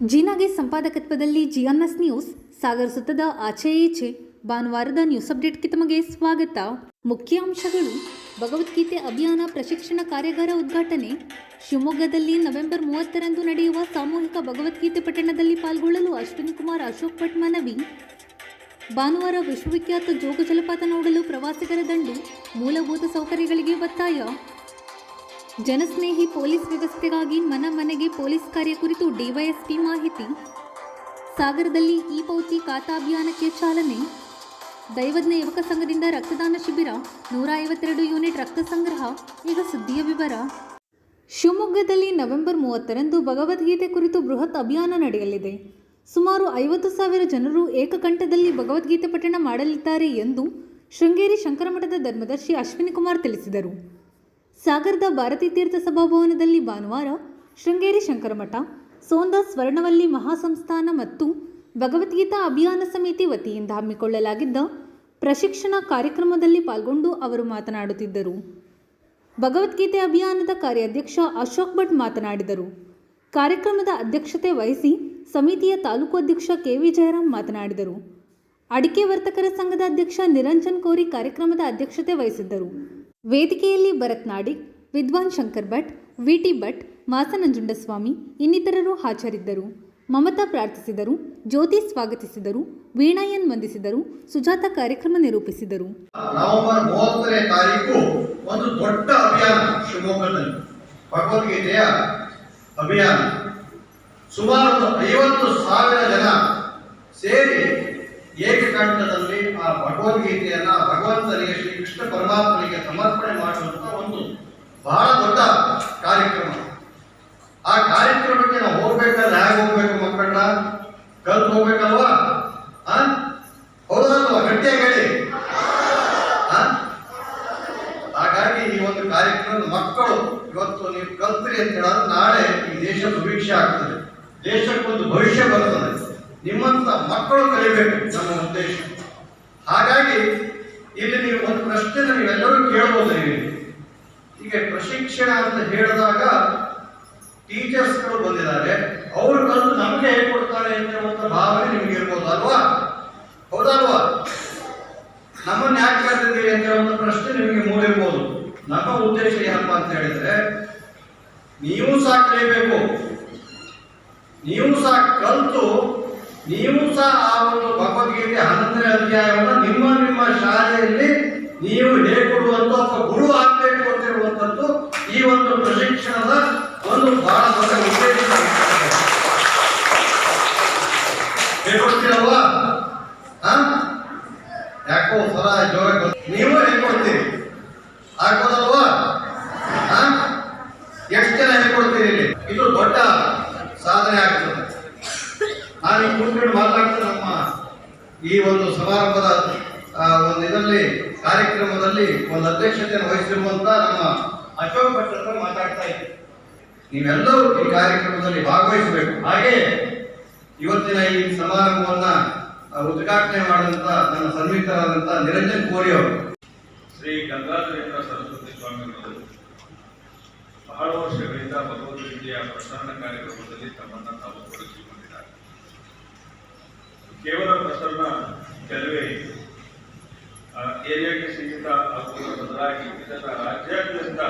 ಜೀನಾಗೆ ಸಂಪಾದಕತ್ವದಲ್ಲಿ ಜಿಎನ್ಎಸ್ news Sagar ಸುತ್ತದ ಆಚೆ ಈಚೆ ಭಾನುವಾರದ ನ್ಯೂಸ್ ಅಪ್ಡೇಟ್ಗೆ ತಮಗೆ ಸ್ವಾಗತ. ಮುಖ್ಯಾಂಶಗಳು: ಭಗವದ್ಗೀತೆ ಅಭಿಯಾನ ಪ್ರಶಿಕ್ಷಣ ಕಾರ್ಯಾಗಾರ ಉದ್ಘಾಟನೆ. ಶಿವಮೊಗ್ಗದಲ್ಲಿ ನವೆಂಬರ್ 30ರಂದು ನಡೆಯುವ ಸಾಮೂಹಿಕ ಭಗವದ್ಗೀತೆ ಪಠಣದಲ್ಲಿ ಪಾಲ್ಗೊಳ್ಳಲು ಅಶ್ವಿನಿ ಕುಮಾರ್ ಅಶೋಕ್ ಭಟ್ ಮನವಿ. ಭಾನುವಾರ ವಿಶ್ವವಿಖ್ಯಾತ ಜೋಗ ಜಲಪಾತ ನೋಡಲು ಪ್ರವಾಸಿಗರ ದಂಡು. ಮೂಲಭೂತ ಸೌಕರ್ಯಗಳಿಗೆ ಒತ್ತಾಯ. ಜನಸ್ನೇಹಿ ಪೊಲೀಸ್ ವ್ಯವಸ್ಥೆಗಾಗಿ ಮನ ಮನೆಗೆ ಪೊಲೀಸ್ ಕಾರ್ಯ ಕುರಿತು ಡಿವೈಎಸ್ಪಿ ಮಾಹಿತಿ. ಸಾಗರದಲ್ಲಿ ಇ-ಪೌತಿ ಖಾತಾ ಅಭಿಯಾನಕ್ಕೆ ಚಾಲನೆ. ದೈವಜ್ಞ ಯುವಕ ಸಂಘದಿಂದ ರಕ್ತದಾನ ಶಿಬಿರ. 152 ಯೂನಿಟ್ ರಕ್ತ ಸಂಗ್ರಹ. ಈಗ ಸುದ್ದಿಯ ವಿವರ. ಶಿವಮೊಗ್ಗದಲ್ಲಿ ನವೆಂಬರ್ 30ರಂದು ಭಗವದ್ಗೀತೆ ಕುರಿತು ಬೃಹತ್ ಅಭಿಯಾನ ನಡೆಯಲಿದೆ. ಸುಮಾರು 50,000 ಜನರು ಏಕಕಂಠದಲ್ಲಿ ಭಗವದ್ಗೀತೆ ಪಠಣ ಮಾಡಲಿದ್ದಾರೆ ಎಂದು ಶೃಂಗೇರಿ ಶಂಕರಮಠದ ಧರ್ಮದರ್ಶಿ ಅಶ್ವಿನಿ ಕುಮಾರ್ ತಿಳಿಸಿದರು. ಸಾಗರದ ಭಾರತೀ ತೀರ್ಥ ಸಭಾಭವನದಲ್ಲಿ ಭಾನುವಾರ ಶೃಂಗೇರಿ ಶಂಕರಮಠ, ಸೋಂದ ಸ್ವರ್ಣವಲ್ಲಿ ಮಹಾಸಂಸ್ಥಾನ ಮತ್ತು ಭಗವದ್ಗೀತಾ ಅಭಿಯಾನ ಸಮಿತಿ ವತಿಯಿಂದ ಹಮ್ಮಿಕೊಳ್ಳಲಾಗಿದ್ದ ಪ್ರಶಿಕ್ಷಣ ಕಾರ್ಯಕ್ರಮದಲ್ಲಿ ಪಾಲ್ಗೊಂಡು ಅವರು ಮಾತನಾಡುತ್ತಿದ್ದರು. ಭಗವದ್ಗೀತೆ ಅಭಿಯಾನದ ಕಾರ್ಯಾಧ್ಯಕ್ಷ ಅಶೋಕ್ ಭಟ್ ಮಾತನಾಡಿದರು. ಕಾರ್ಯಕ್ರಮದ ಅಧ್ಯಕ್ಷತೆ ವಹಿಸಿ ಸಮಿತಿಯ ತಾಲೂಕು ಅಧ್ಯಕ್ಷ ಕೆ.ವಿ. ಜಯರಾಮ್ ಮಾತನಾಡಿದರು. ಅಡಿಕೆ ವರ್ತಕರ ಸಂಘದ ಅಧ್ಯಕ್ಷ ನಿರಂಜನ್ ಕೋರಿ ಕಾರ್ಯಕ್ರಮದ ಅಧ್ಯಕ್ಷತೆ ವಹಿಸಿದ್ದರು. ವೇದಿಕೆಯಲ್ಲಿ ಭರತ್ ನಾಡಿಗ್, ವಿದ್ವಾನ್ ಶಂಕರ್ ಭಟ್, ವಿ.ಟಿ. ಭಟ್, ಮಾಸನಂಜುಂಡಸ್ವಾಮಿ ಇನ್ನಿತರರು ಹಾಜರಿದ್ದರು. ಮಮತಾ ಪ್ರಾರ್ಥಿಸಿದರು, ಜ್ಯೋತಿ ಸ್ವಾಗತಿಸಿದರು, ವೀಣಾಯನ್ ವಂದಿಸಿದರು, ಸುಜಾತ ಕಾರ್ಯಕ್ರಮ ನಿರೂಪಿಸಿದರು. ನವೆಂಬರ್ 30ನೇ ತಾರೀಕು ಒಂದು ದೊಡ್ಡ ಅಭಿಯಾನ ಶಿವಮೊಗ್ಗದಲ್ಲಿ, ಭಗವದ್ಗೀತೆಯ ಅಭಿಯಾನ. ಸುಮಾರು 50,000 ಜನ ಸೇರಿ ಏಕಕಂಠದಲ್ಲಿ ಆ ಭಗವದ್ಗೀತೆಯನ್ನ ಭಗವಂತನಿಗೆ, ಶ್ರೀಕೃಷ್ಣ ಪರಮಾತ್ಮನಿಗೆ ಸಮರ್ಪಣೆ ಮಾಡುವಂತ ಒಂದು ಬಹಳ ದೊಡ್ಡ ಕಾರ್ಯಕ್ರಮ. ಆ ಕಾರ್ಯಕ್ರಮಕ್ಕೆ ನಾವು ಹೋಗ್ಬೇಕಾದ್ರೆ ಹೇಗೆ ಹೋಗ್ಬೇಕು? ಮಕ್ಕಳನ್ನ ಕಲ್ತು ಹೋಗ್ಬೇಕಲ್ವಾ? ಹೌದಲ್ವಾ? ಗಟ್ಟಿಯಾಗಿ ಹೇಳಿ. ಹಾಗಾಗಿ ಈ ಒಂದು ಕಾರ್ಯಕ್ರಮದ ಮಕ್ಕಳು ಇವತ್ತು ನೀವು ಕಲ್ತ್ರಿ ಅಂತ ಹೇಳಿದ್ರೆ ನಾಳೆ ಈ ದೇಶ ಸುಭಿಕ್ಷೆ ಆಗ್ತದೆ, ದೇಶಕ್ಕೊಂದು ಭವಿಷ್ಯ ಬರ್ತದೆ. ನಿಮ್ಮಂತ ಮಕ್ಕಳು ಕಲಿಬೇಕು ನಮ್ಮ ಉದ್ದೇಶ. ಹಾಗಾಗಿ ಇಲ್ಲಿ ನೀವು ಒಂದು ಪ್ರಶ್ನೆ ನೀವೆಲ್ಲರೂ ಕೇಳಬಹುದು. ಈಗ ಪ್ರಶಿಕ್ಷಣ ಅಂತ ಹೇಳಿದಾಗ ಟೀಚರ್ಸ್ಗಳು ಬಂದಿದ್ದಾರೆ, ಅವರು ಕಲಿತು ನಮಗೆ ಹೇಳ್ಕೊಡ್ತಾರೆ ಅಂತ ಭಾವನೆ ನಿಮ್ಗೆ ಇರ್ಬೋದು ಅಲ್ವಾ? ಹೌದಲ್ವಾ? ನಮ್ಮನ್ನ ಯಾಕೆ ಕರೆದಿದ್ದೀರಿ ಅಂತ ಒಂದು ಪ್ರಶ್ನೆ ನಿಮಗೆ ಮೂಡಿರ್ಬೋದು. ನಮ್ಮ ಉದ್ದೇಶ ಏನಪ್ಪಾ ಅಂತ ಹೇಳಿದ್ರೆ, ನೀವು ಸಹ ಕಲಿಬೇಕು, ನೀವು ಸಹ ಕಲಿತು ನೀವು ಸಹ ಆ ಒಂದು ಭಗವದ್ಗೀತೆ 11ನೇ ಅಧ್ಯಾಯವನ್ನು ನಿಮ್ಮ ಶಾಲೆಯಲ್ಲಿ ನೀವು ಹೇಳ್ಕೊಡುವಂತ ಒಬ್ಬ ಗುರು ಆಗ್ಬೇಕು ಅಂತ ಹೇಳುವಂಥದ್ದು ಈ ಒಂದು ಪ್ರಶಿಕ್ಷಣದ ಒಂದು ಬಹಳ ದೊಡ್ಡ ಉದ್ದೇಶ. ಹೇಳ್ಕೊಡ್ತೀರಲ್ವಾ? ಯಾಕೋ ಸ್ವರ ಜೋರ ನೀವು ಹೇಳ್ಕೊಡ್ತೀರಿ, ಆಗ್ಬೋದಲ್ವಾ? ಎಷ್ಟು ಜನ ಹೇಳ್ಕೊಡ್ತೀರಿ ಇಲ್ಲಿ? ಇದು ದೊಡ್ಡ ಸಾಧನೆ ಆಗ್ತದೆ. ನಾನು ಈ ಕೂತ್ಕೊಂಡು ಮಾತಾಡ್ತಾ ನಮ್ಮ ಈ ಒಂದು ಸಮಾರಂಭದ ಒಂದು ಇದರಲ್ಲಿ ಕಾರ್ಯಕ್ರಮದಲ್ಲಿ ಒಂದು ಅಧ್ಯಕ್ಷತೆಯನ್ನು ವಹಿಸಿರುವಂತ ನಮ್ಮ ಅಶೋಕ್ ಭಟ್ ಅಂತ ಮಾತಾಡ್ತಾ ಇದ್ದೆ. ನೀವೆಲ್ಲರೂ ಈ ಕಾರ್ಯಕ್ರಮದಲ್ಲಿ ಭಾಗವಹಿಸಬೇಕು. ಹಾಗೆ ಇವತ್ತಿನ ಈ ಸಮಾರಂಭವನ್ನ ಉದ್ಘಾಟನೆ ಮಾಡಿದಂತ ನನ್ನ ಸನ್ಮಿತರಾದಂತ ನಿರಂಜನ್ ಕೋರಿ ಅವರು, ಶ್ರೀ ಗಂಗಾಧರೇಂದ್ರ ಸರಸ್ವತಿ ಸ್ವಾಮಿಗಳು ಬಹಳ ವರ್ಷಗಳಿಂದ ಭಗವದ್ಗೀತೆಯ ಪ್ರಸರಣ ಕಾರ್ಯಕ್ರಮದಲ್ಲಿ ತಮ್ಮನ್ನು ತಾವು ತೊಡಗಿಸಿಕೊಂಡಿದ್ದಾರೆ. ಕೇವಲ ಪ್ರಸರಣ ಕೆಲವೇ ಏರಿಯಾಗೆ ಸೀಮಿತ ಆಗುವುದರ ಬದಲಾಗಿ ಇದನ್ನು ರಾಜ್ಯಾದ್ಯಂತ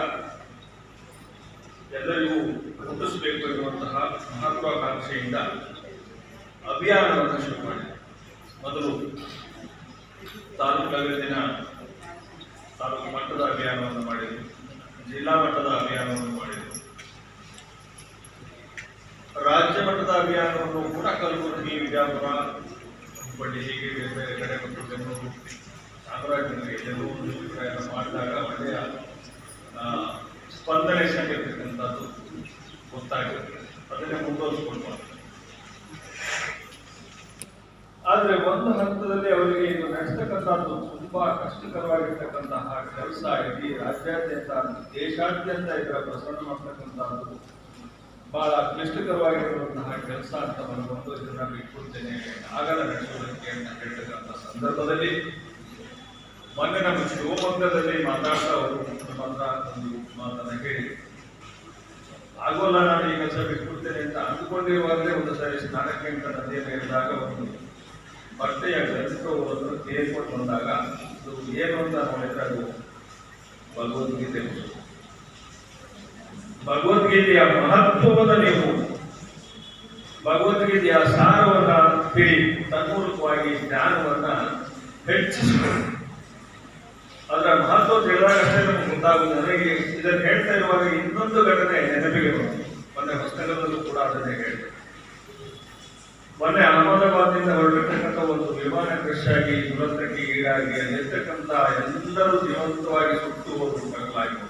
ಎಲ್ಲರಿಗೂ ಮುಟ್ಟಿಸಬೇಕು ಎನ್ನುವಂತಹ ಮಹತ್ವಾಕಾಂಕ್ಷೆಯಿಂದ ಅಭಿಯಾನವನ್ನು ಶುರು ಮಾಡಿದೆ. ಮೊದಲು ತಾಲೂಕಿನ ತಾಲೂಕು ಮಟ್ಟದ ಅಭಿಯಾನವನ್ನು ಮಾಡಿದರು, ಜಿಲ್ಲಾ ಮಟ್ಟದ ಅಭಿಯಾನವನ್ನು ಮಾಡಿದರು, ರಾಜ್ಯ ಮಟ್ಟದ ಅಭಿಯಾನವನ್ನು ಕೂಡ ಕಲಬುರಗಿ, ವಿಜಯಪುರ, ಹುಬ್ಬಳ್ಳಿ ಹೀಗೆ ಬೇರೆ ಬೇರೆ ಕಡೆ ಮತ್ತು ಬೆಂಗಳೂರು, ಚಾಮರಾಜನಗರ ಎಲ್ಲರೂ ಪ್ರಯಾಣ ಮಾಡಿದಾಗ ಒಳ್ಳೆಯ ಸ್ಪಂದನೆ ಸಿಗಿರ್ತಕ್ಕಂಥದ್ದು ಗೊತ್ತಾಗುತ್ತೆ. ಅದನ್ನೇ ಮುಂದುವರಿಸಿಕೊಂಡು ಆದರೆ ಒಂದು ಹಂತದಲ್ಲಿ ಅವರಿಗೆ ಇದು ನಡೆಸ್ತಕ್ಕಂಥದ್ದು ತುಂಬಾ ಕಷ್ಟಕರವಾಗಿರ್ತಕ್ಕಂತಹ ಕೆಲಸ. ಇಡೀ ರಾಜ್ಯಾದ್ಯಂತ, ದೇಶಾದ್ಯಂತ ಇದರ ಪ್ರಸರಣ ಮಾಡ್ತಕ್ಕಂಥದ್ದು ಬಹಳ ಕ್ಲಿಷ್ಟಕರವಾಗಿರುವಂತಹ ಕೆಲಸ ಅಂತ ಬಂದು ಇದನ್ನ ಬಿಟ್ಕೊಡ್ತೇನೆ, ಆಗಲ್ಲ ನಡೆಸೋದಕ್ಕೆ ಅಂತ ಹೇಳ್ತಕ್ಕಂಥ ಸಂದರ್ಭದಲ್ಲಿ ಮೊನ್ನೆ ನಮ್ಮ ಶಿವಮೊಗ್ಗದಲ್ಲಿ ಮಾತಾಡ್ತಾ ಅವರು ಒಂದು ಮಾತನ್ನ ಹೇಳಿ ಆಗೋಲ್ಲ ನಾನು ಈ ಕೆಲಸ ಬಿಟ್ಬಿಡ್ತೇನೆ ಅಂತ ಅಂದ್ಕೊಂಡಿರುವಾಗಲೇ ಒಂದು ಸಾರಿ ಸ್ನಾನಕ್ಕೆ ಅಂತ ನದಿಯಲ್ಲಿ ಇರಿದಾಗ ಒಂದು ಬಟ್ಟೆಯ ಗಂಟು ತೇರ್ಕೊಂಡು ಬಂದಾಗ ಅದು ಏನು ಅಂತ ನೋಡಿದ್ರೆ ಅದು ಭಗವದ್ಗೀತೆ. ಭಗವದ್ಗೀತೆಯ ಮಹತ್ವವನ್ನು ನೀವು ಭಗವದ್ಗೀತೆಯ ಸಾರವನ್ನ ತಿಳಿ ತನ್ಮೂಲಕವಾಗಿ ಜ್ಞಾನವನ್ನ ಹೆಚ್ಚಿಸಿಕೊಳ್ಳಿ. ಅದರ ಮಹತ್ವ ತಿಳಿದಾಗಷ್ಟೇ ನಮಗೆ ಗೊತ್ತಾಗುವುದು. ನನಗೆ ಇದನ್ನು ಹೇಳ್ತಾ ಇರುವಾಗ ಇನ್ನೊಂದು ಘಟನೆ ನೆನಪಿಗೆ ಬಂತು. ಮೊನ್ನೆ ಹೊಸನಗರದಲ್ಲೂ ಕೂಡ ಅದನ್ನೇ ಹೇಳಿದೆ. ಮೊನ್ನೆ ಅಹಮದಾಬಾದ್ನಿಂದ ಹೊರಟಿರ್ತಕ್ಕಂಥ ಒಂದು ವಿಮಾನ ಕ್ರಶ್ ಆಗಿ ದುರಂತಕ್ಕೆ ಈಡಾಗಿ ಅಲ್ಲಿರ್ತಕ್ಕಂಥ ಎಲ್ಲರೂ ಜೀವಂತವಾಗಿ ಸುಟ್ಟು ಹೋಗಲಾಗಿದೆ.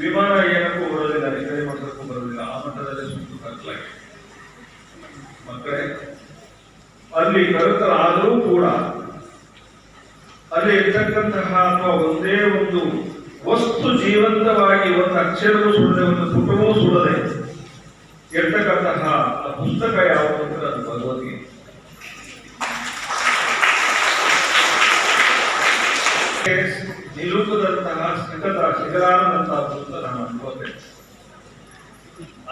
ವಿಮಾನ ಏನಕ್ಕೂ ಬರೋದಿಲ್ಲ, ರಿಪೇರಿ ಮಾಡೋದಕ್ಕೂ ಬರೋದಿಲ್ಲ, ಆ ಮಟ್ಟದಲ್ಲಿ ಸುಟ್ಟು ಹಾಕಲಾಗಿದೆ. ಮಕ್ಕಳೇ, ಅಲ್ಲಿ ಕರೆತರಾದರೂ ಕೂಡ ಅಲ್ಲಿ ಇರ್ತಕ್ಕಂತಹ ಅಥವಾ ಒಂದೇ ಒಂದು ವಸ್ತು ಜೀವಂತವಾಗಿ ಒಂದು ಅಕ್ಷರವೂ ಸುಡದೆ, ಒಂದು ಪುಟವೂ ಸುಡದೆ ಇರ್ತಕ್ಕಂತಹ ಆ ಪುಸ್ತಕ ಯಾವುದು ಅಂದ್ರೆ ಅದು ಭಗವದ್ಗೀತೆ. ನಿಲುಕದಂತಹ ಶಿಖರಾದಂತಹ ಪುಸ್ತಕ ನಾನು ಅನ್ಕೋತೇನೆ.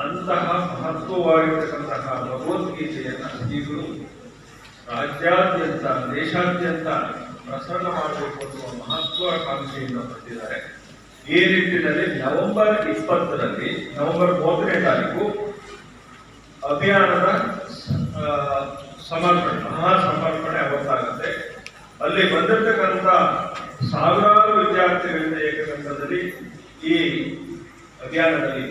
ಅಂತಹ ಮಹತ್ವವಾಗಿರ್ತಕ್ಕಂತಹ ಭಗವದ್ಗೀತೆಯನ್ನ ಶ್ರೀಗಳು ರಾಜ್ಯಾದ್ಯಂತ ದೇಶಾದ್ಯಂತ ಪ್ರಸರಣ ಮಾಡಬೇಕು ಅನ್ನುವ ಮಹತ್ವಾಕಾಂಕ್ಷೆಯನ್ನು ಹೊಂದಿದ್ದಾರೆ. ಈ ನಿಟ್ಟಿನಲ್ಲಿ ನವೆಂಬರ್ 20ರಲ್ಲಿ, ನವೆಂಬರ್ 30ನೇ ತಾರೀಕು ಅಭಿಯಾನದ ಸಮರ್ಪಣೆ, ಮಹಾ ಸಮರ್ಪಣೆ ಅವತ್ತಾಗುತ್ತೆ. ಅಲ್ಲಿ ಬಂದಿರತಕ್ಕಂಥ ಸಾವಿರಾರು ವಿದ್ಯಾರ್ಥಿಗಳಿಂದ ಏಕಕಾಲದಲ್ಲಿ ಈ ಅಭಿಯಾನದಲ್ಲಿ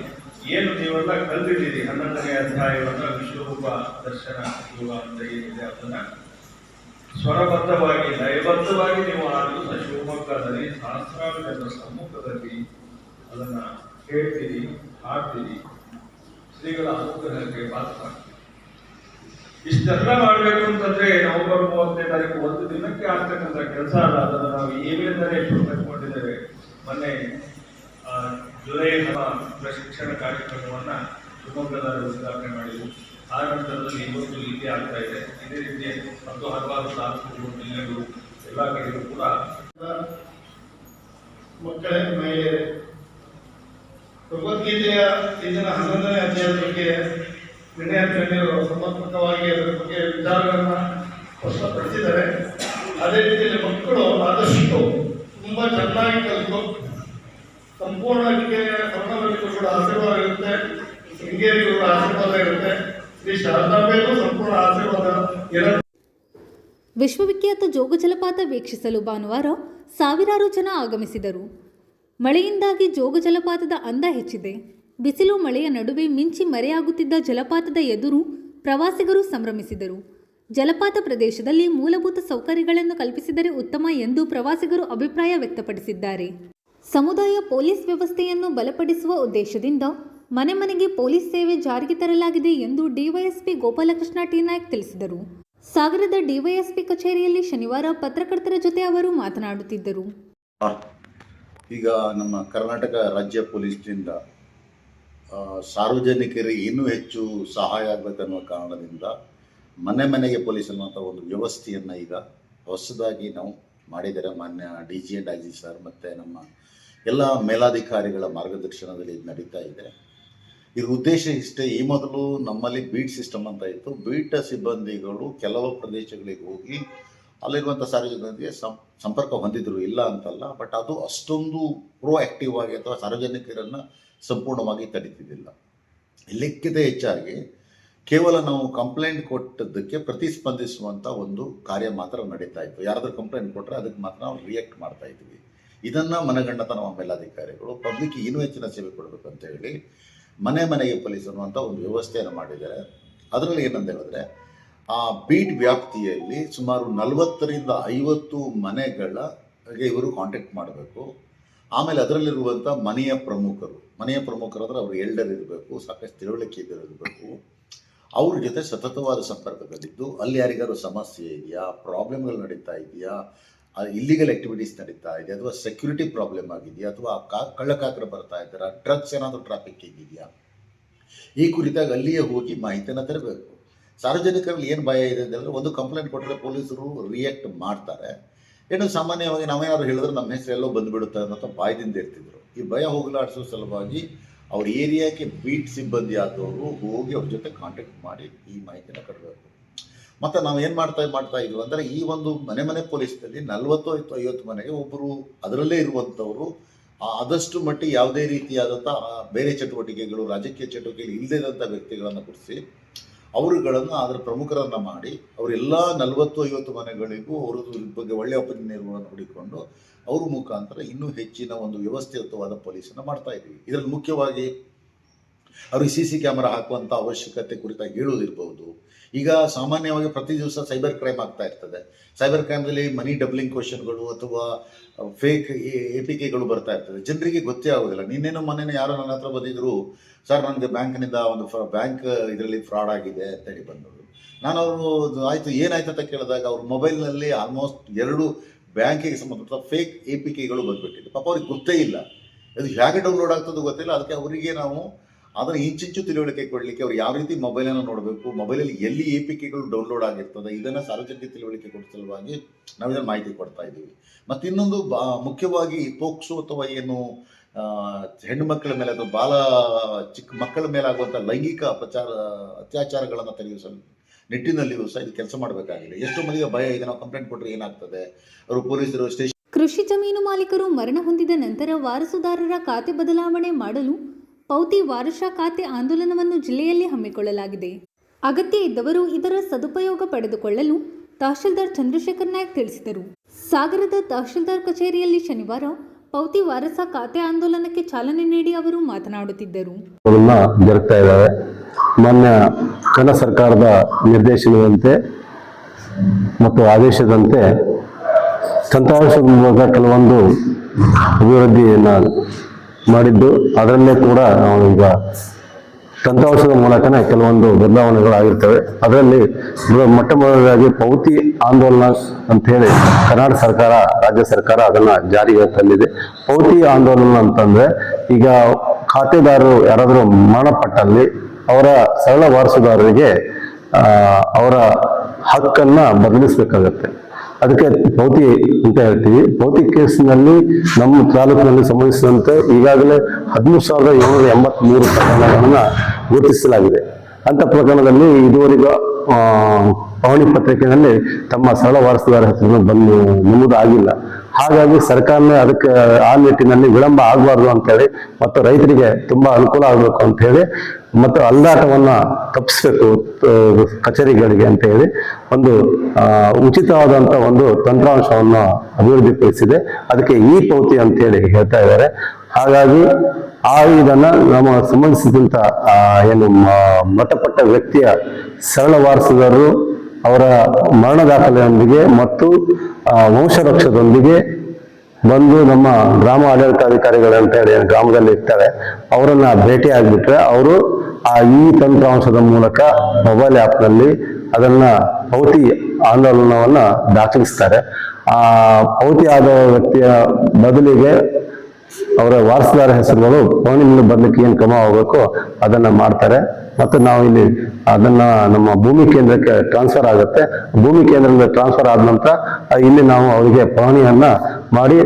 ಏನು ನೀವೆಲ್ಲ ಕಲ್ತಿದ್ದೀರಿ 11ನೇ ಅಧ್ಯಾಯವನ್ನ ವಿಶ್ವರೂಪ ದರ್ಶನ ಯೋಗ ಅಂತ ಏನಿದೆ ಅದನ್ನ ಸ್ವರಬದ್ಧವಾಗಿ ಲಯಬದ್ಧವಾಗಿ ನೀವು ಆಡಲು ಶಿವಮೊಗ್ಗದಲ್ಲಿ ಸಹಸ್ರಾರು ಜನರ ಸಮ್ಮುಖದಲ್ಲಿ ಅದನ್ನ ಹೇಳ್ತೀರಿ, ಹಾಡ್ತೀರಿ, ಶ್ರೀಗಳ ಅನುಗ್ರಹಕ್ಕೆ ಪಾತ್ರ. ಇಷ್ಟೆಲ್ಲ ಮಾಡಬೇಕು ಅಂತಂದ್ರೆ ನವೆಂಬರ್ 30ನೇ ತಾರೀಕು ಒಂದು ದಿನಕ್ಕೆ ಆಗ್ತಕ್ಕಂಥ ಕೆಲಸ ಅಲ್ಲ. ಅದನ್ನು ನಾವು ಈಗಲಿಂದಲೇ ಶುರುವಾಗಿದ್ದೇವೆ. ಮೊನ್ನೆ ಜುಲೈ ಪ್ರಶಿಕ್ಷಣ ಕಾರ್ಯಕ್ರಮವನ್ನ ಶಿವಮೊಗ್ಗದಲ್ಲಿ ಉದ್ಘಾಟನೆ ಮಾಡಿದ್ವು. ಆ ನಂತರದಲ್ಲಿ ಇವತ್ತು ರೀತಿ ಆಗ್ತಾ ಇದೆ. ಇದೇ ರೀತಿ ಮತ್ತು ಹಲವಾರು ತಾಲೂಕುಗಳು, ಜಿಲ್ಲೆಗಳು ಎಲ್ಲ ಕಡೆಗೂ ಕೂಡ ಮಕ್ಕಳೇ, ಮಹಿಳೆಯರೇ, ಭಗವದ್ಗೀತೆಯ ಇದನ್ನ 11ನೇ ಅಧ್ಯಾಯದ ಬಗ್ಗೆ ವಿನಯರು ಸಮರ್ಪಕವಾಗಿ ಅದರ ಬಗ್ಗೆ ವಿಚಾರಗಳನ್ನ ಸ್ಪಷ್ಟಪಡಿಸಿದ್ದಾರೆ. ಅದೇ ರೀತಿಯಲ್ಲಿ ಮಕ್ಕಳು ಆದಷ್ಟು ತುಂಬಾ ಚೆನ್ನಾಗಿ ಕಲಿತು ಸಂಪೂರ್ಣಕ್ಕೆ ಕರ್ನಾಟಕಕ್ಕೂ ಕೂಡ ಆಶೀರ್ವಾದ ಇರುತ್ತೆ, ಶೃಂಗೇರಿಗೂ ಕೂಡ ಆಶೀರ್ವಾದ ಇರುತ್ತೆ, ಶ್ರೀ ಶಾರದಾಂಬೆಗೂ ಸಂಪೂರ್ಣ ಆಶೀರ್ವಾದ ಇರುತ್ತೆ. ವಿಶ್ವವಿಖ್ಯಾತ ಜೋಗ ಜಲಪಾತ ವೀಕ್ಷಿಸಲು ಭಾನುವಾರ ಸಾವಿರಾರು ಜನ ಆಗಮಿಸಿದರು. ಮಳೆಯಿಂದಾಗಿ ಜೋಗ ಜಲಪಾತದ ಅಂದ ಹೆಚ್ಚಿದೆ. ಬಿಸಿಲು ಮಳೆಯ ನಡುವೆ ಮಿಂಚಿ ಮರೆಯಾಗುತ್ತಿದ್ದ ಜಲಪಾತದ ಎದುರು ಪ್ರವಾಸಿಗರು ಸಂಭ್ರಮಿಸಿದರು. ಜಲಪಾತ ಪ್ರದೇಶದಲ್ಲಿ ಮೂಲಭೂತ ಸೌಕರ್ಯಗಳನ್ನು ಕಲ್ಪಿಸಿದರೆ ಉತ್ತಮ ಎಂದು ಪ್ರವಾಸಿಗರು ಅಭಿಪ್ರಾಯ ವ್ಯಕ್ತಪಡಿಸಿದ್ದಾರೆ. ಸಮುದಾಯ ಪೊಲೀಸ್ ವ್ಯವಸ್ಥೆಯನ್ನು ಬಲಪಡಿಸುವ ಉದ್ದೇಶದಿಂದ ಮನೆ ಮನೆಗೆ ಪೊಲೀಸ್ ಸೇವೆ ಜಾರಿಗೆ ತರಲಾಗಿದೆ ಎಂದು ಡಿವೈಎಸ್ಪಿ ಗೋಪಾಲಕೃಷ್ಣ ಟಿ ನಾಯ್ಕ್ ತಿಳಿಸಿದರು. ಸಾಗರದ ಡಿವೈಎಸ್ಪಿ ಕಚೇರಿಯಲ್ಲಿ ಶನಿವಾರ ಪತ್ರಕರ್ತರ ಜೊತೆ ಅವರು ಮಾತನಾಡುತ್ತಿದ್ದರು. ಈಗ ನಮ್ಮ ಕರ್ನಾಟಕ ರಾಜ್ಯ ಪೊಲೀಸ್ನಿಂದ ಸಾರ್ವಜನಿಕರಿಗೆ ಇನ್ನೂ ಹೆಚ್ಚು ಸಹಾಯ ಆಗಬೇಕನ್ನುವ ಕಾರಣದಿಂದ ಮನೆ ಮನೆಗೆ ಪೊಲೀಸ್ ಅನ್ನುವಂಥ ಒಂದು ವ್ಯವಸ್ಥೆಯನ್ನು ಈಗ ಹೊಸದಾಗಿ ನಾವು ಮಾಡಿದ್ದಾರೆ. ಮಾನ್ಯ DG and IG ಸರ್ ಮತ್ತು ನಮ್ಮ ಎಲ್ಲ ಮೇಲಾಧಿಕಾರಿಗಳ ಮಾರ್ಗದರ್ಶನದಲ್ಲಿ ಇದು ನಡೀತಾ ಇದೆ. ಇದ್ರ ಉದ್ದೇಶ ಇಷ್ಟೇ. ಈ ಮೊದಲು ನಮ್ಮಲ್ಲಿ ಬೀಟ್ ಸಿಸ್ಟಮ್ ಅಂತ ಇತ್ತು. ಬೀಟ್ ಸಿಬ್ಬಂದಿಗಳು ಕೆಲವು ಪ್ರದೇಶಗಳಿಗೆ ಹೋಗಿ ಅಲ್ಲಿರುವಂಥ ಸಾರ್ವಜನಿಕರಿಗೆ ಸಂಪರ್ಕ ಹೊಂದಿದ್ರು, ಇಲ್ಲ ಅಂತಲ್ಲ. ಬಟ್ ಅದು ಅಷ್ಟೊಂದು ಪ್ರೋಆಕ್ಟಿವ್ ಆಗಿ ಅಥವಾ ಸಾರ್ವಜನಿಕರನ್ನು ಸಂಪೂರ್ಣವಾಗಿ ತಡೀತಿದ್ದಿಲ್ಲ. ಎಲ್ಲಕ್ಕಿಂತ ಹೆಚ್ಚಾಗಿ ಕೇವಲ ನಾವು ಕಂಪ್ಲೇಂಟ್ ಕೊಟ್ಟದ್ದಕ್ಕೆ ಪ್ರತಿಸ್ಪಂದಿಸುವಂಥ ಒಂದು ಕಾರ್ಯ ಮಾತ್ರ ನಡೀತಾ ಇತ್ತು. ಯಾರಾದರೂ ಕಂಪ್ಲೇಂಟ್ ಕೊಟ್ಟರೆ ಅದಕ್ಕೆ ಮಾತ್ರ ನಾವು ರಿಯಾಕ್ಟ್ ಮಾಡ್ತಾ ಇದ್ವಿ. ಇದನ್ನು ಮನಗಂಡತ ನಮ್ಮ ಮೇಲಾಧಿಕಾರಿಗಳು ಪಬ್ಲಿಕ್ ಇನ್ನೂ ಹೆಚ್ಚಿನ ಸೇವೆ ಕೊಡಬೇಕು ಅಂತ ಹೇಳಿ ಮನೆ ಮನೆಗೆ ಪೊಲೀಸ್ ಅನ್ನುವಂಥ ಒಂದು ವ್ಯವಸ್ಥೆಯನ್ನು ಮಾಡಿದ್ದಾರೆ. ಅದರಲ್ಲಿ ಏನಂತ ಹೇಳಿದ್ರೆ, ಆ ಬೀಟ್ ವ್ಯಾಪ್ತಿಯಲ್ಲಿ ಸುಮಾರು 40ರಿಂದ 50 ಮನೆಗಳಿಗೆ ಇವರು ಕಾಂಟ್ಯಾಕ್ಟ್ ಮಾಡಬೇಕು. ಆಮೇಲೆ ಅದರಲ್ಲಿರುವಂಥ ಮನೆಯ ಪ್ರಮುಖರು ಅಂದರೆ ಅವರು ಎಲ್ಡರ್ ಇರಬೇಕು, ಸಾಕಷ್ಟು ತಿಳುವಳಿಕೆ ಇರಬೇಕು. ಅವ್ರ ಜೊತೆ ಸತತವಾದ ಸಂಪರ್ಕದಲ್ಲಿದ್ದು ಅಲ್ಲಿ ಯಾರಿಗಾರು ಸಮಸ್ಯೆ ಇದೆಯಾ, ಪ್ರಾಬ್ಲಮ್ಗಳು ನಡೀತಾ ಇದೆಯಾ, ಇಲ್ಲಿಗಲ್ ಆ್ಯಕ್ಟಿವಿಟೀಸ್ ನಡೀತಾ ಇದೆ, ಅಥವಾ ಸೆಕ್ಯೂರಿಟಿ ಪ್ರಾಬ್ಲಮ್ ಆಗಿದೆಯಾ, ಅಥವಾ ಕಳ್ಳಕಾಕರು ಬರ್ತಾ ಇದ್ದಾರಾ, ಡ್ರಗ್ಸ್ ಏನಾದರೂ ಟ್ರಾಫಿಕ್ಕಿಂಗ್ ಇದೆಯಾ, ಈ ಕುರಿತಾಗಿ ಅಲ್ಲಿಯೇ ಹೋಗಿ ಮಾಹಿತಿಯನ್ನು ತರಬೇಕು. ಸಾರ್ವಜನಿಕರಲ್ಲಿ ಏನು ಭಯ ಇದೆ ಅಂತಂದರೆ, ಒಂದು ಕಂಪ್ಲೇಂಟ್ ಕೊಟ್ಟರೆ ಪೊಲೀಸರು ರಿಯಾಕ್ಟ್ ಮಾಡ್ತಾರೆ. ಏನು ಸಾಮಾನ್ಯವಾಗಿ ನಾವೇನಾದ್ರು ಹೇಳಿದ್ರೆ ನಮ್ಮ ಹೆಸರು ಎಲ್ಲೋ ಬಂದುಬಿಡುತ್ತೆ ಅನ್ನೋ ಬಾಯ್ದಿಂದ ಇರ್ತಿದ್ರು. ಈ ಭಯ ಹೋಗಲಾಡಿಸೋ ಸಲುವಾಗಿ ಅವ್ರ ಏರಿಯಾಕ್ಕೆ ಬೀಟ್ ಸಿಬ್ಬಂದಿ ಆದವರು ಹೋಗಿ ಅವ್ರ ಜೊತೆ ಕಾಂಟ್ಯಾಕ್ಟ್ ಮಾಡಿ ಈ ಮಾಹಿತಿನ ಕೊಡಬೇಕು. ಮತ್ತು ನಾವು ಏನು ಮಾಡ್ತಾ ಇದ್ವಿ ಅಂದರೆ ಈ ಒಂದು ಮನೆ ಪೊಲೀಸ್ನಲ್ಲಿ 40-50 ಮನೆಗೆ ಒಬ್ಬರು ಅದರಲ್ಲೇ ಇರುವಂಥವರು ಆದಷ್ಟು ಮಟ್ಟಿಗೆ ಯಾವುದೇ ರೀತಿಯಾದಂಥ ಬೇರೆ ಚಟುವಟಿಕೆಗಳು, ರಾಜಕೀಯ ಚಟುವಟಿಕೆಗಳು ಇಲ್ಲದಂಥ ವ್ಯಕ್ತಿಗಳನ್ನು ಗುರುತಿಸಿ ಅವರುಗಳನ್ನು ಅದರ ಪ್ರಮುಖರನ್ನು ಮಾಡಿ ಅವರೆಲ್ಲ 40-50 ಮನೆಗಳಿಗೂ ಅವರ ಬಗ್ಗೆ ಒಳ್ಳೆಯ ನಿರ್ವಹಣೆ ನೋಡಿಕೊಂಡು ಅವ್ರ ಮುಖಾಂತರ ಇನ್ನೂ ಹೆಚ್ಚಿನ ಒಂದು ವ್ಯವಸ್ಥಿತವಾದ ಪೊಲೀಸನ್ನು ಮಾಡ್ತಾ ಇದ್ದೀವಿ. ಇದರಲ್ಲಿ ಮುಖ್ಯವಾಗಿ ಅವ್ರಿಗೆ CC ಕ್ಯಾಮರಾ ಹಾಕುವಂಥ ಅವಶ್ಯಕತೆ ಕುರಿತಾಗಿ ಹೇಳೋದಿರ್ಬೋದು. ಈಗ ಸಾಮಾನ್ಯವಾಗಿ ಪ್ರತಿ ದಿವಸ ಸೈಬರ್ ಕ್ರೈಮ್ ಆಗ್ತಾ ಇರ್ತದೆ. ಸೈಬರ್ ಕ್ರೈಮ್ದಲ್ಲಿ ಮನಿ ಡಬ್ಲಿಂಗ್ ಕ್ವಶನ್ಗಳು ಅಥವಾ ಫೇಕ್ APKಗಳು ಬರ್ತಾ ಇರ್ತದೆ. ಜನರಿಗೆ ಗೊತ್ತೇ ಆಗೋದಿಲ್ಲ. ನಿನ್ನೇನು ಮೊನ್ನೆ ಯಾರೋ ನನ್ನ ಹತ್ರ ಬಂದಿದ್ರು, ಸರ್ ನನಗೆ ಬ್ಯಾಂಕ್ನಿಂದ ಒಂದು ಬ್ಯಾಂಕ್ ಇದರಲ್ಲಿ ಫ್ರಾಡ್ ಆಗಿದೆ ಅಂತೇಳಿ ಬಂದವರು. ನಾನು ಅವರು ಆಯಿತು ಏನಾಯ್ತು ಅಂತ ಕೇಳಿದಾಗ ಅವ್ರ ಮೊಬೈಲ್ನಲ್ಲಿ ಆಲ್ಮೋಸ್ಟ್ 2 ಬ್ಯಾಂಕಿಗೆ ಸಂಬಂಧಪಟ್ಟ ಫೇಕ್ APKಗಳು ಬಂದುಬಿಟ್ಟಿದೆ. ಪಾಪ ಅವ್ರಿಗೆ ಗೊತ್ತೇ ಇಲ್ಲ, ಅದು ಹೇಗೆ ಡೌನ್ಲೋಡ್ ಆಗ್ತದೋ ಗೊತ್ತಿಲ್ಲ. ಅದಕ್ಕೆ ಅವರಿಗೆ ನಾವು ಅದನ್ನು ಇಂಚಿಂಚು ತಿಳುವಳಿಕೆ ಕೊಡಲಿಕ್ಕೆ ಅವ್ರು ಯಾವ ರೀತಿ ಮೊಬೈಲನ್ನು ನೋಡಬೇಕು, ಮೊಬೈಲಲ್ಲಿ ಎಲ್ಲಿ APKಗಳು ಡೌನ್ಲೋಡ್ ಆಗಿರ್ತದೆ ಇದನ್ನು ಸಾರ್ವಜನಿಕ ತಿಳುವಳಿಕೆ ಕೊಡೋ ಸಲುವಾಗಿ ನಾವು ಇದನ್ನು ಮಾಹಿತಿ ಕೊಡ್ತಾ ಇದ್ದೀವಿ. ಮತ್ತು ಇನ್ನೊಂದು ಮುಖ್ಯವಾಗಿ ಪೋಕ್ಸೋ ಅಥವಾ ಏನು ಹೆಣ್ಣು ಮಕ್ಕಳ ಮೇಲೆ ಅಥವಾ ಚಿಕ್ಕ ಮಕ್ಕಳ ಮೇಲೆ ಆಗುವಂಥ ಲೈಂಗಿಕ ಅತ್ಯಾಚಾರಗಳನ್ನು ತಡೆಯುವ ನಿಟ್ಟಿನಲ್ಲಿಯೂ ಸಹ ಇದು ಕೆಲಸ ಮಾಡಬೇಕಾಗಿದೆ. ಎಷ್ಟೋ ಮಂದಿಗೆ ಭಯ ಇದೆ, ನಾವು ಕಂಪ್ಲೇಂಟ್ ಕೊಟ್ಟರೆ ಏನಾಗ್ತದೆ, ಅವರು ಪೊಲೀಸರು ಸ್ಟೇಷನ್. ಕೃಷಿ ಜಮೀನು ಮಾಲೀಕರು ಮರಣ ಹೊಂದಿದ ನಂತರ ವಾರಸುದಾರರ ಖಾತೆ ಬದಲಾವಣೆ ಮಾಡಲು ಪೌತಿ ವಾರಸ ಖಾತೆ ಆಂದೋಲನವನ್ನು ಜಿಲ್ಲೆಯಲ್ಲಿ ಹಮ್ಮಿಕೊಳ್ಳಲಾಗಿದೆ. ಅಗತ್ಯ ಇದ್ದವರು ಇದರ ಸದುಪಯೋಗ ಪಡೆದುಕೊಳ್ಳಲು ತಹಶೀಲ್ದಾರ್ ಚಂದ್ರಶೇಖರ್ ನಾಯ್ಕ್ ತಿಳಿಸಿದರು. ಸಾಗರದ ತಹಶೀಲ್ದಾರ್ ಕಚೇರಿಯಲ್ಲಿ ಶನಿವಾರ ಪೌತಿ ವಾರಸ ಖಾತೆ ಆಂದೋಲನಕ್ಕೆ ಚಾಲನೆ ನೀಡಿ ಅವರು ಮಾತನಾಡುತ್ತಿದ್ದರು. ಜರುಗ್ತಾ ಇದ್ದಾವೆ. ಮಾನ್ಯ ಕೇಂದ್ರ ಸರ್ಕಾರದ ನಿರ್ದೇಶನದಂತೆ ಮತ್ತು ಆದೇಶದಂತೆ ತಂತ್ರಾಂಶದ ಮೂಲಕ ಕೆಲವೊಂದು ಅಭಿವೃದ್ಧಿಯನ್ನು ಮಾಡಿದ್ದು, ಅದರಲ್ಲೇ ಕೂಡ ನಾವು ಈಗ ತಂತ್ರಾಂಶದ ಮೂಲಕನೇ ಕೆಲವೊಂದು ಬದಲಾವಣೆಗಳಾಗಿರ್ತವೆ. ಅದರಲ್ಲಿ ಮೊಟ್ಟ ಮೊದಲಾಗಿ ಪೌತಿ ಆಂದೋಲನ ಅಂತ ಹೇಳಿ ಕರ್ನಾಟಕ ಸರ್ಕಾರ, ರಾಜ್ಯ ಸರ್ಕಾರ ಅದನ್ನ ಜಾರಿಗೆ ತಂದಿದೆ. ಪೌತಿ ಆಂದೋಲನ ಅಂತಂದ್ರೆ ಈಗ ಖಾತೆದಾರರು ಯಾರಾದರೂ ಮರಣಪಟ್ಟಲ್ಲಿ ಅವರ ಸರಳ ವಾರಸುದಾರರಿಗೆ ಅವರ ಹಕ್ಕನ್ನ ಬದಲಿಸಬೇಕಾಗತ್ತೆ. ಅದಕ್ಕೆ ಪೌತಿ ಅಂತ ಹೇಳ್ತೀವಿ. ಪೌತಿ ಕೇಸಿನಲ್ಲಿ ನಮ್ಮ ತಾಲೂಕಿನಲ್ಲಿ ಸಂಬಂಧಿಸಿದಂತೆ ಈಗಾಗಲೇ 13,783 ಪ್ರಕರಣಗಳನ್ನ ಗುರುತಿಸಲಾಗಿದೆ. ಅಂತ ಪ್ರಕರಣದಲ್ಲಿ ಇದುವರೆಗೂ ಪಹಣಿ ಪತ್ರಿಕೆಯಲ್ಲಿ ತಮ್ಮ ಸರಳ ವಾರಸುದಾರ ಹೆಸರನ್ನು ನಮೂದಾಗಿಲ್ಲ. ಹಾಗಾಗಿ ಸರ್ಕಾರನೇ ಅದಕ್ಕೆ ಆ ನಿಟ್ಟಿನಲ್ಲಿ ವಿಳಂಬ ಆಗಬಾರ್ದು ಅಂತೇಳಿ ಮತ್ತು ರೈತರಿಗೆ ತುಂಬಾ ಅನುಕೂಲ ಆಗಬೇಕು ಅಂತ ಹೇಳಿ ಮತ್ತು ಅಲ್ದಾಟವನ್ನ ತಪ್ಪಿಸ್ಬೇಕು ಕಚೇರಿಗಳಿಗೆ ಅಂತ ಹೇಳಿ ಒಂದು ಉಚಿತವಾದಂತ ಒಂದು ತಂತ್ರಾಂಶವನ್ನು ಅಭಿವೃದ್ಧಿಪಡಿಸಿದೆ. ಅದಕ್ಕೆ ಈ ಪೌತಿ ಅಂತ ಹೇಳಿ ಹೇಳ್ತಾ ಇದ್ದಾರೆ. ಹಾಗಾಗಿ ಇದನ್ನ ನಮ್ಮ ಸಂಬಂಧಿಸಿದಂತ ಏನು ಮೃತಪಟ್ಟ ವ್ಯಕ್ತಿಯ ಸರಳ ವಾರಸುದಾರರು ಅವರ ಮರಣ ದಾಖಲೆಯೊಂದಿಗೆ ಮತ್ತು ವಂಶವೃಕ್ಷದೊಂದಿಗೆ ಬಂದು ನಮ್ಮ ಗ್ರಾಮ ಆಡಳಿತಾಧಿಕಾರಿಗಳು ಅಂತ ಹೇಳಿ ಗ್ರಾಮದಲ್ಲಿ ಇರ್ತಾರೆ, ಅವರನ್ನ ಭೇಟಿ ಆಗ್ಬಿಟ್ರೆ ಅವರು ಈ ತಂತ್ರಾಂಶದ ಮೂಲಕ ಮೊಬೈಲ್ ಆ್ಯಪ್ನಲ್ಲಿ ಅದನ್ನ ಪೌತಿ ಆಂದೋಲನವನ್ನ ದಾಖಲಿಸ್ತಾರೆ. ಆ ಪೌತಿ ಆದ ವ್ಯಕ್ತಿಯ ಬದಲಿಗೆ ಅವರ ವಾರಸುದಾರ ಹೆಸರುಗಳು ಫೋನಿನಿಂದ ಬರ್ಲಿಕ್ಕೆ ಏನು ಕ್ರಮ ಹೋಗ್ಬೇಕು ಅದನ್ನ ಮಾಡ್ತಾರೆ. ಮತ್ತು ನಾವು ಇಲ್ಲಿ ಅದನ್ನ ನಮ್ಮ ಭೂಮಿ ಕೇಂದ್ರಕ್ಕೆ ಟ್ರಾನ್ಸ್ಫರ್ ಆಗುತ್ತೆ. ಭೂಮಿ ಕೇಂದ್ರದಿಂದ ಟ್ರಾನ್ಸ್ಫರ್ ಆದ ನಂತರ ಇಲ್ಲಿ ನಾವು ಅವರಿಗೆ ಪಹಣಿಯನ್ನ ಮಾಡಿ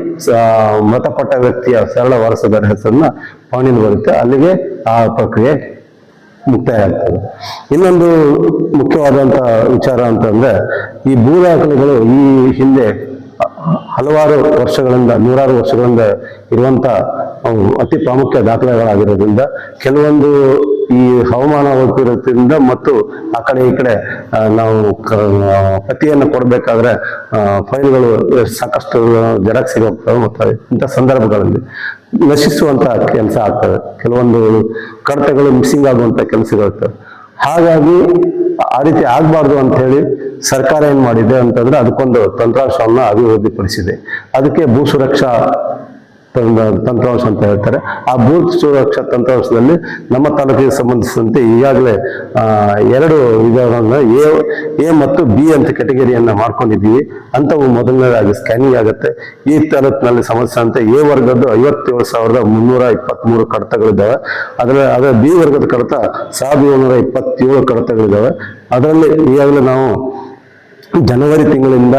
ಮೃತಪಟ್ಟ ವ್ಯಕ್ತಿಯ ಸರಳ ವಾರಸುದಾರ ಹೆಸರನ್ನ ಪಹಣಿಯಲ್ಲಿ ಬರುತ್ತೆ. ಅಲ್ಲಿಗೆ ಆ ಪ್ರಕ್ರಿಯೆ ಮುಕ್ತಾಯ ಆಗ್ತದೆ. ಇನ್ನೊಂದು ಮುಖ್ಯವಾದಂತ ವಿಚಾರ ಅಂತಂದ್ರೆ ಈ ಭೂ ದಾಖಲೆಗಳು ಈ ಹಿಂದೆ ಹಲವಾರು ವರ್ಷಗಳಿಂದ, 100 ವರ್ಷಗಳಿಂದ ಇರುವಂತ ಅತಿ ಪ್ರಾಮುಖ್ಯ ದಾಖಲೆಗಳಾಗಿರೋದ್ರಿಂದ ಕೆಲವೊಂದು ಈ ಹವಾಮಾನ ವೈಪರೀತ್ಯದಿಂದ ಮತ್ತು ಆ ಕಡೆ ಈ ಕಡೆ ನಾವು ಪ್ರತಿಯನ್ನು ಕೊಡಬೇಕಾದ್ರೆ ಫೈಲ್ಗಳು ಸಾಕಷ್ಟು ಜೆರಾಕ್ಸ್ ಸಿಗೋಗ್ತವೆ ಮತ್ತು ಇಂಥ ಸಂದರ್ಭಗಳಲ್ಲಿ ನಶಿಸುವಂತ ಕೆಲಸ ಆಗ್ತವೆ. ಕೆಲವೊಂದು ಕಡತಗಳು ಮಿಸ್ಸಿಂಗ್ ಆಗುವಂತ ಕೆಲಸಗಳಿರ್ತವೆ. ಹಾಗಾಗಿ ಆ ರೀತಿ ಆಗ್ಬಾರ್ದು ಅಂತ ಹೇಳಿ ಸರ್ಕಾರ ಏನ್ ಮಾಡಿದೆ ಅಂತಂದ್ರೆ ಅದಕ್ಕೊಂದು ತಂತ್ರಾಂಶವನ್ನ ಅಭಿವೃದ್ಧಿಪಡಿಸಿದೆ. ಅದಕ್ಕೆ ಭೂ ಸುರಕ್ಷಾ ತಂತ್ರಾಂಶ ಅಂತ ಹೇಳ್ತಾರೆ. ಆ ಭೂ ಸುರಕ್ಷಾ ತಂತ್ರಾಂಶದಲ್ಲಿ ನಮ್ಮ ತಾಲೂಕಿಗೆ ಸಂಬಂಧಿಸಿದಂತೆ ಈಗಾಗಲೇ 2 ವಿಧಗಳನ್ನ ಎ ಮತ್ತು ಬಿ ಅಂತ ಕೆಟಗರಿಯನ್ನ ಮಾಡ್ಕೊಂಡಿದ್ದೀವಿ. ಅಂತವು ಮೊದಲನೇದಾಗಿ ಸ್ಕ್ಯಾನಿಂಗ್ ಆಗುತ್ತೆ. ಈ ತಾಲೂಕಿನಲ್ಲಿ ಸಂಬಂಧಿಸಿದಂತೆ ಎ ವರ್ಗದ್ದು 57,323 ಕಡತಗಳಿದ್ದಾವೆ. ಅದರ ಬಿ ವರ್ಗದ ಕಡತ 1,727 ಕಡತಗಳಿದ್ದಾವೆ. ಅದರಲ್ಲಿ ಈಗಾಗಲೇ ನಾವು ಜನವರಿ ತಿಂಗಳಿಂದ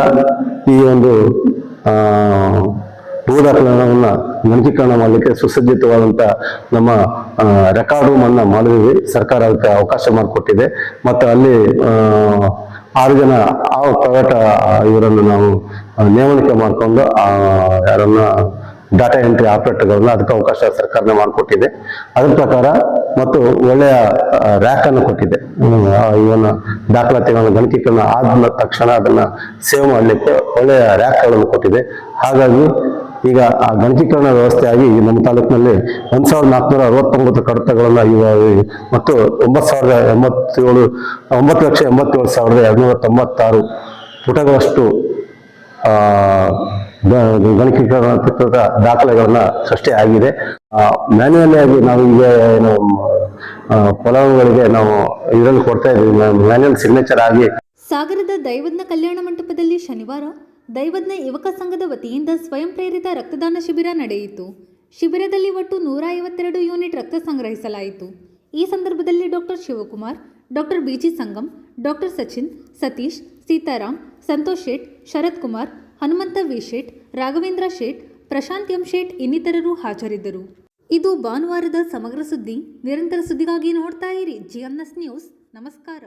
ಈ ಒಂದು ಭೂ ದಾಖಲೆಗಳನ್ನು ಗಣಕೀಕರಣ ಮಾಡಲಿಕ್ಕೆ ಸುಸಜ್ಜಿತವಾದಂಥ ನಮ್ಮ ರೆಕಾರ್ಡ್ ರೂಮನ್ನು ಮಾಡಿದ್ವಿ. ಸರ್ಕಾರ ಅದಕ್ಕೆ ಅವಕಾಶ ಮಾಡಿಕೊಟ್ಟಿದೆ. ಮತ್ತು ಅಲ್ಲಿ 6 ಜನ ಪ್ರೈವೇಟ್ ಇವರನ್ನು ನಾವು ನೇಮಣಿಕೆ ಮಾಡಿಕೊಂಡು ಯಾರನ್ನ ಡಾಟಾ ಎಂಟ್ರಿ ಆಪರೇಟರ್ಗಳನ್ನ ಅದಕ್ಕೆ ಅವಕಾಶ ಸರ್ಕಾರನೇ ಮಾಡಿಕೊಟ್ಟಿದೆ. ಅದರ ಪ್ರಕಾರ ಮತ್ತು ಒಳ್ಳೆಯ ರ್ಯಾಕ್ ಅನ್ನು ಕೊಟ್ಟಿದೆ. ಇವನ್ನ ದಾಖಲಾತಿಗಳನ್ನು ಗಣಕೀಕರಣ ಆದ ತಕ್ಷಣ ಅದನ್ನ ಸೇವ್ ಮಾಡಲಿಕ್ಕೆ ಒಳ್ಳೆಯ ರ್ಯಾಕ್ಗಳನ್ನು ಕೊಟ್ಟಿದೆ. ಹಾಗಾಗಿ ಈಗ ಆ ಗಣಕೀಕರಣ ವ್ಯವಸ್ಥೆಯಾಗಿ ನಮ್ಮ ತಾಲೂಕಿನಲ್ಲಿ 1469 ಕಡತಗಳನ್ನ ಮತ್ತು 9,87,296 ಪುಟಗಳಷ್ಟು ಗಣಕೀಕರಣ ದಾಖಲೆಗಳನ್ನ ಸೃಷ್ಟಿಯಾಗಿದೆ. ಮ್ಯಾನ್ಯುವಲ್ ಆಗಿ ನಾವು ಈಗ ಏನು ಫಲಾನುಭವಿಗಳಿಗೆ ನಾವು ಇದರಲ್ಲಿ ಕೊಡ್ತಾ ಇದ್ದೀವಿ, ಮ್ಯಾನ್ಯುವಲ್ ಸಿಗ್ನೇಚರ್ ಆಗಿ. ಸಾಗರದ ದೈವಜ್ಞ ಕಲ್ಯಾಣ ಮಂಟಪದಲ್ಲಿ ಶನಿವಾರ ದೈವಜ್ಞ ಯುವಕ ಸಂಘದ ವತಿಯಿಂದ ಸ್ವಯಂ ಪ್ರೇರಿತ ರಕ್ತದಾನ ಶಿಬಿರ ನಡೆಯಿತು. ಶಿಬಿರದಲ್ಲಿ ಒಟ್ಟು 152 ಯೂನಿಟ್ ರಕ್ತ ಸಂಗ್ರಹಿಸಲಾಯಿತು. ಈ ಸಂದರ್ಭದಲ್ಲಿ doctor Shivakumar, doctor B G Sangam, doctor Sachin, Satish, Sitaram, Santosh Shet, Sharath Kumar, Hanumantha V Shet, Raghavendra Shet, Prashanth M Shet ಇನ್ನಿತರರು ಹಾಜರಿದ್ದರು. ಇದು ಭಾನುವಾರದ ಸಮಗ್ರ ಸುದ್ದಿ. ನಿರಂತರ ಸುದ್ದಿಗಾಗಿ ನೋಡ್ತಾ ಇರಿ GNS ನ್ಯೂಸ್. ನಮಸ್ಕಾರ.